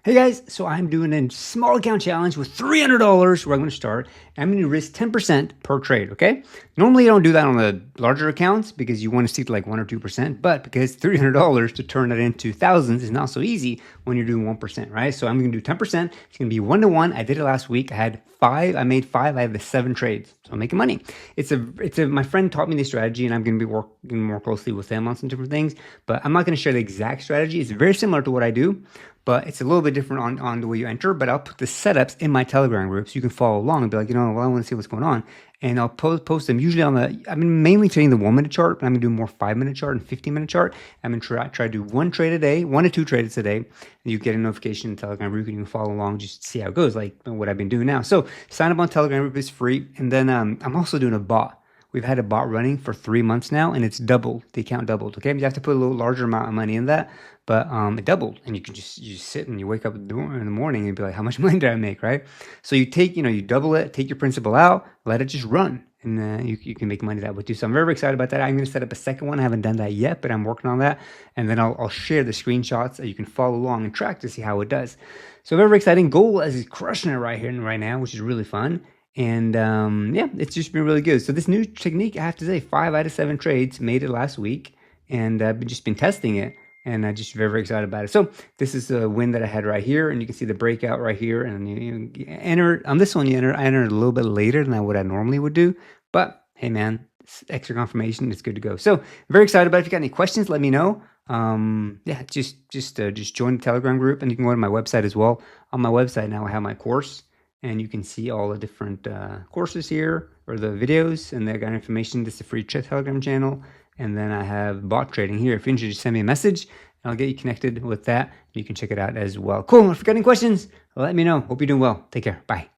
Hey guys, so I'm doing a small account challenge with $300 where I'm going to start. I'm going to risk 10% per trade, okay? Normally I don't do that on the larger accounts because you want to stick to like 1 or 2%, but because $300 to turn that into thousands is not so easy when you're doing 1%, right? So I'm going to do 10%. It's going to be 1-to-1. I did it last week. I made five. I have the 7 trades. So I'm making money. My friend taught me the strategy and I'm going to be working more closely with him on some different things, but I'm not going to share the exact strategy. It's very similar to what I do, but it's a little bit different on the way you enter. But I'll put the setups in my Telegram group so you can follow along and be like, well, I want to see what's going on. And I'll post them usually I've been mainly trading the 1 minute chart, but I'm going to do more 5-minute chart and 15-minute chart. I'm going to try to do 1 trade a day, 1 to 2 trades a day. And you get a notification in the Telegram group and you can follow along, just see how it goes, like what I've been doing now. So sign up on Telegram group, is free. And then I'm also doing a bot. We've had a bot running for 3 months now, and it's doubled. The account doubled. Okay, you have to put a little larger amount of money in that, but it doubled. And you can you sit and you wake up in the morning and be like, how much money did I make, right? So you take, you double it, take your principal out, let it just run, and you can make money that way too. So I'm very excited about that. I'm going to set up a second one. I haven't done that yet, but I'm working on that, and then I'll share the screenshots so you can follow along and track to see how it does. So very exciting. Goal is crushing it right here and right now, which is really fun. And yeah, it's just been really good. So this new technique, I have to say, 5 out of 7 trades made it last week, and I've just been testing it, and I'm just very excited about it. So this is a win that I had right here, and you can see the breakout right here. And you enter on this one. I entered a little bit later than what I normally would do, but hey, man, it's extra confirmation. It's good to go. So very excited about it. If you got any questions, let me know. Yeah, just join the Telegram group, and you can go to my website as well. On my website now, I have my course. And you can see all the different courses here, or the videos, and they got information. This is a free Telegram channel. And then I have bot trading here. If you're interested, just send me a message, and I'll get you connected with that. You can check it out as well. Cool. If you got any questions, let me know. Hope you're doing well. Take care. Bye.